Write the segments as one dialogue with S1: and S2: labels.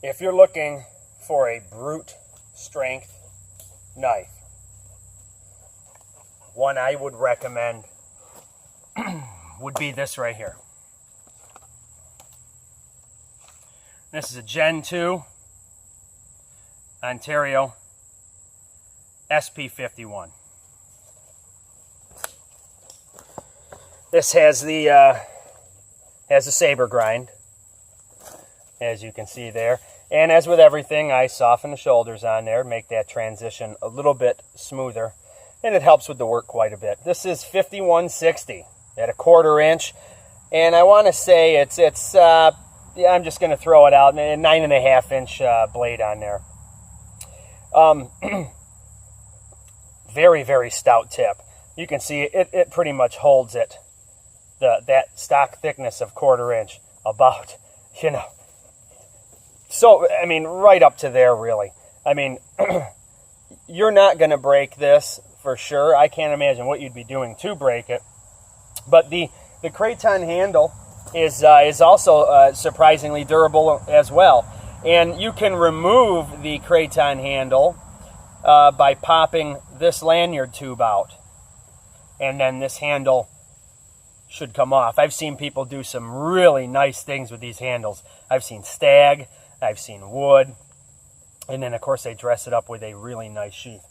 S1: If you're looking for a brute strength knife, one I would recommend would be this right here. This is a Gen 2 Ontario SP51. This has the Saber Grind, as you can see there. And as with everything, I soften the shoulders on there, make that transition a little bit smoother, and it helps with the work quite a bit. This is 5160 at a 1/4 inch, and I want to say it's yeah, I'm just going to throw it out, a 9.5 inch blade on there. Very, very stout tip. You can see it pretty much holds it, that stock thickness of 1/4 inch, about, you know. So, I mean, right up to there, really. I mean, you're not going to break this for sure. I can't imagine what you'd be doing to break it. But the Kraton handle is also surprisingly durable as well. And you can remove the Kraton handle by popping this lanyard tube out. And then this handle should come off. I've seen people do some really nice things with these handles. I've seen stag, I've seen wood, and then of course they dress it up with a really nice sheath.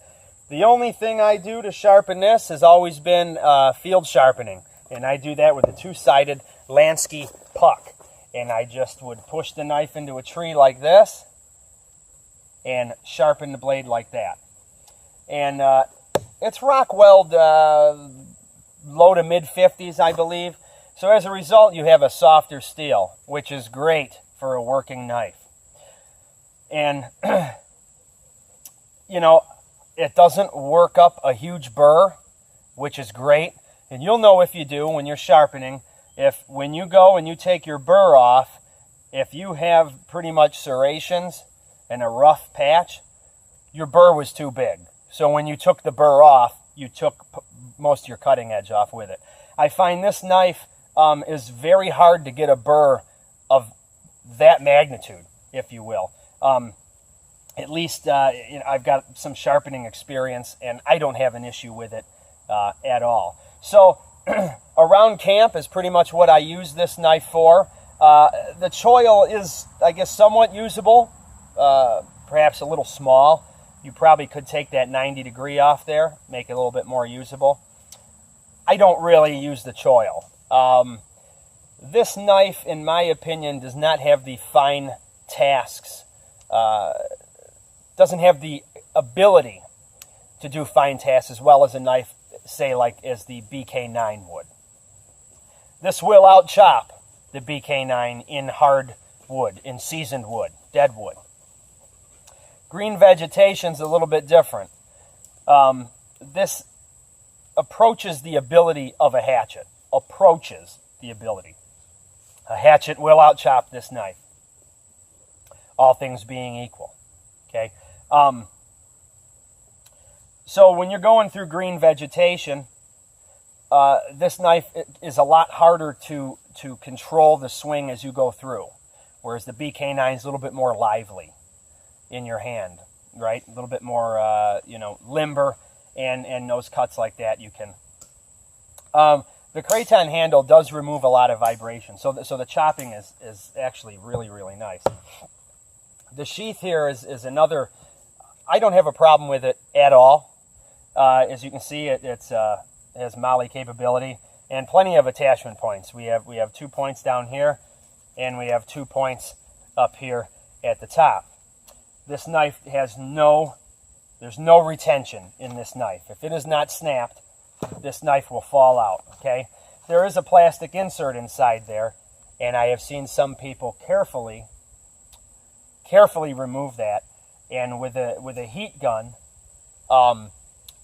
S1: The only thing I do to sharpen this has always been field sharpening, and I do that with a 2-sided Lansky puck. And I just would push the knife into a tree like this and sharpen the blade like that. And it's rock weld low to mid 50s, I believe. So as a result, you have a softer steel, which is great for a working knife. And, you know, it doesn't work up a huge burr, which is great. And you'll know if you do when you're sharpening, if when you go and you take your burr off, if you have pretty much serrations and a rough patch, your burr was too big. So when you took the burr off, you took most of your cutting edge off with it. I find this knife is very hard to get a burr of that magnitude, if you will. At least you know, I've got some sharpening experience, and I don't have an issue with it at all. So around camp is pretty much what I use this knife for. The choil is, I guess, somewhat usable, perhaps a little small. You probably could take that 90-degree off there, make it a little bit more usable. I don't really use the choil. This knife, in my opinion, does not have the fine tasks, doesn't have the ability to do fine tasks as well as a knife, say, like as the BK9 would. This will out-chop the BK9 in hard wood, in seasoned wood, dead wood. Green vegetation's a little bit different. This approaches the ability of a hatchet. Approaches the ability. A hatchet will out-chop this knife, all things being equal. Okay. So when you're going through green vegetation, this knife is a lot harder to control the swing as you go through, whereas the BK9 is a little bit more lively in your hand, right? A little bit more, you know, limber, and those cuts like that you can. The Kraton handle does remove a lot of vibration, so the chopping is actually really, really nice. The sheath here is another. I don't have a problem with it at all. As you can see, it has MOLLE capability and plenty of attachment points. We have 2 points down here, and we have 2 points up here at the top. This knife has there's no retention in this knife. If it is not snapped, this knife will fall out, okay? There is a plastic insert inside there, and I have seen some people carefully remove that, and with a heat gun,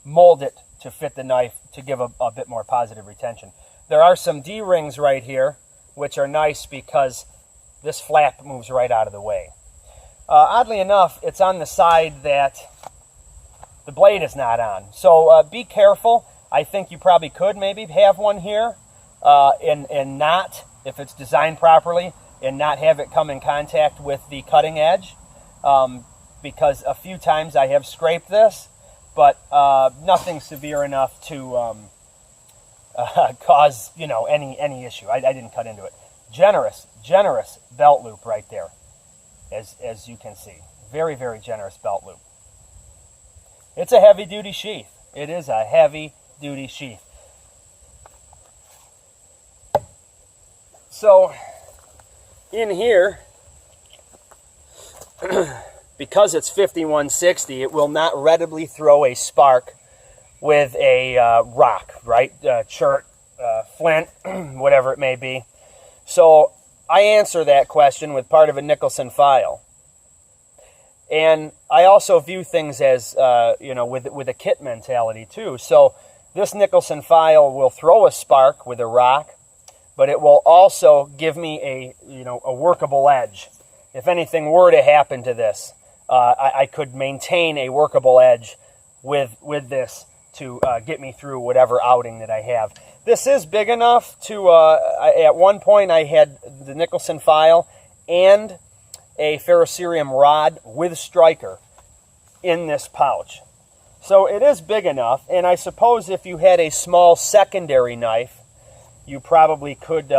S1: mold it to fit the knife to give a bit more positive retention. There are some D-rings right here, which are nice because this flap moves right out of the way. Oddly enough, it's on the side that the blade is not on. So be careful. I think you probably could maybe have one here and not, if it's designed properly, and not have it come in contact with the cutting edge, because a few times I have scraped this, but nothing severe enough to cause, you know, any issue. I didn't cut into it. Generous belt loop right there, as you can see. Very, very generous belt loop. It's a heavy-duty sheath. It is a heavy-duty sheath. So, in here, because it's 5160, it will not readily throw a spark with a rock, right? Chert, flint, whatever it may be. So, I answer that question with part of a Nicholson file. And I also view things as, you know, with a kit mentality too. So this Nicholson file will throw a spark with a rock, but it will also give me a workable edge. If anything were to happen to this, I could maintain a workable edge with this to get me through whatever outing that I have. This is big enough to, at one point I had the Nicholson file and a ferrocerium rod with striker in this pouch. So it is big enough, and I suppose if you had a small secondary knife, you probably could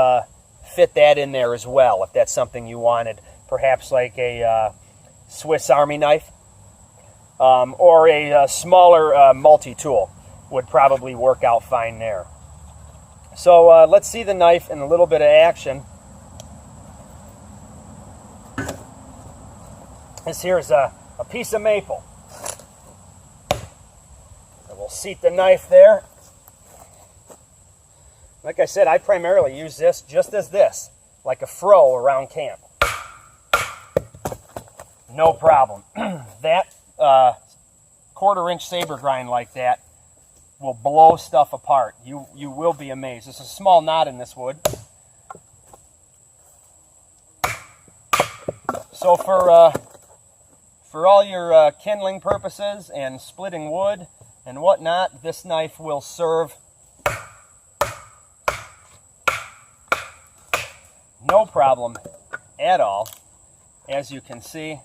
S1: fit that in there as well, if that's something you wanted. Perhaps like a Swiss Army knife, or a smaller multi-tool would probably work out fine there. So let's see the knife in a little bit of action. This here is a piece of maple. And we'll seat the knife there. Like I said, I primarily use this just as this, like a fro around camp. No problem. That 1/4-inch saber grind like that will blow stuff apart. You will be amazed. There's a small knot in this wood. So for all your kindling purposes and splitting wood and whatnot, this knife will serve no problem at all, as you can see.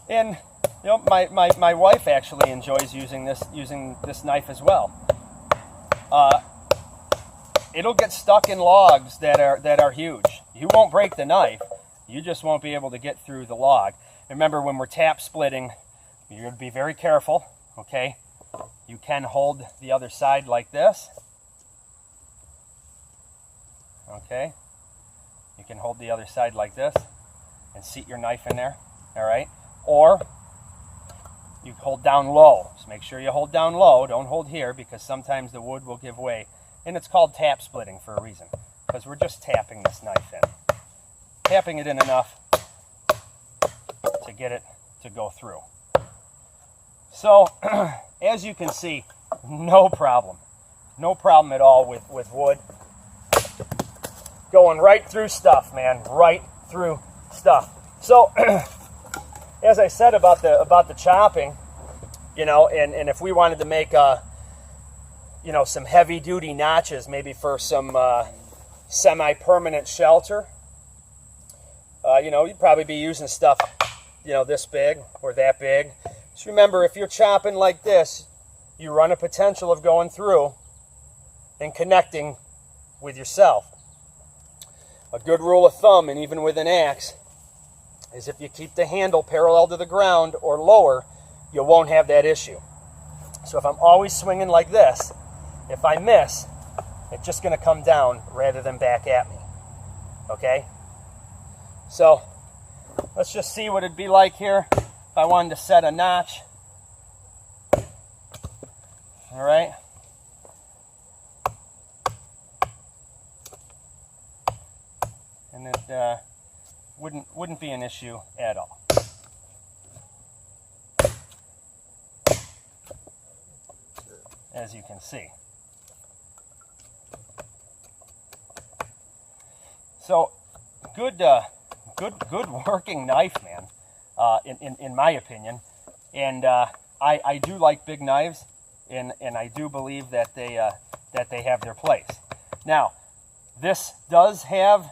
S1: And you know, my wife actually enjoys using this knife as well. It'll get stuck in logs that are huge. You won't break the knife. You just won't be able to get through the log. Remember, when we're tap splitting, you're going to be very careful, okay? You can hold the other side like this. Okay? You can hold the other side like this and seat your knife in there, all right? Or you hold down low. Just make sure you hold down low. Don't hold here, because sometimes the wood will give way. And it's called tap splitting for a reason, because we're just tapping this knife in. Tapping it in enough to get it to go through. So, as you can see, no problem. No problem at all with wood. Going right through stuff, man. Right through stuff. So, as I said about the chopping, you know, and if we wanted to make you know, some heavy-duty notches, maybe for some semi-permanent shelter. You know, you'd probably be using stuff, you know, this big or that big. Just remember, if you're chopping like this, you run a potential of going through and connecting with yourself. A good rule of thumb, and even with an axe, is if you keep the handle parallel to the ground or lower, you won't have that issue. So if I'm always swinging like this, if I miss, it's just going to come down rather than back at me. Okay? So, let's just see what it'd be like here if I wanted to set a notch. All right? And it wouldn't be an issue at all. As you can see. So, good working knife, man, in my opinion. And I do like big knives, and I do believe that they that they have their place. Now, this does have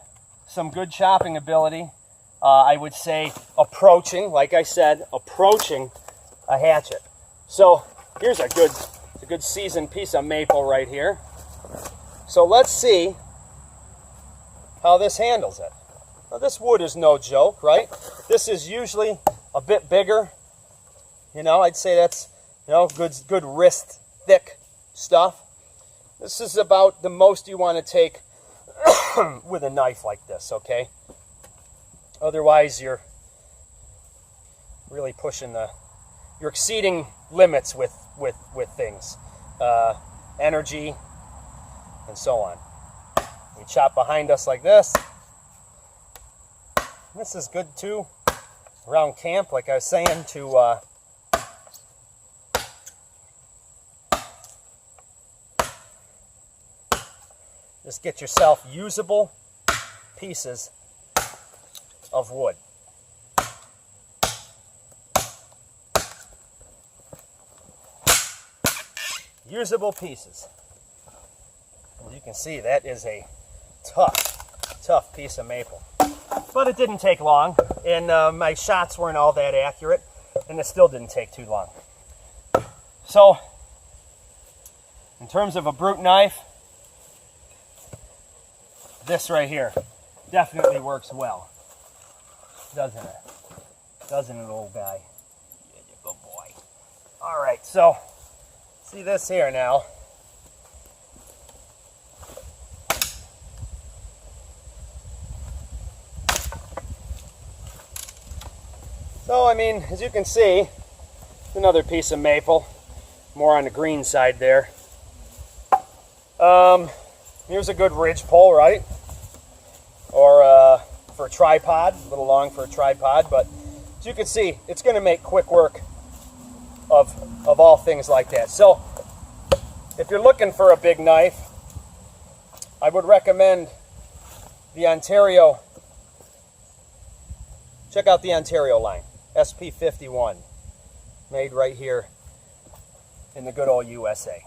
S1: some good chopping ability. I would say approaching, like I said, approaching a hatchet. So here's a good seasoned piece of maple right here. So let's see how this handles it. Now, this wood is no joke, right? This is usually a bit bigger. You know, I'd say that's, you know, good wrist thick stuff. This is about the most you want to take with a knife like this, okay? Otherwise, you're really pushing you're exceeding limits with things, energy, and so on. We chop behind us like this. This is good too around camp, like I was saying, to just get yourself usable pieces of wood. Usable pieces. As you can see, that is a tough piece of maple. But it didn't take long, and my shots weren't all that accurate, and it still didn't take too long. So, in terms of a brute knife, this right here definitely works well. Doesn't it? Doesn't it, old guy? Yeah, you good boy. All right, so see this here now. So, I mean, as you can see, another piece of maple, more on the green side there. Here's a good ridge pole, right? Or for a tripod, a little long for a tripod, but as you can see, it's going to make quick work of all things like that. So, if you're looking for a big knife, I would recommend the Ontario. Check out the Ontario line. SP51, made right here in the good old USA.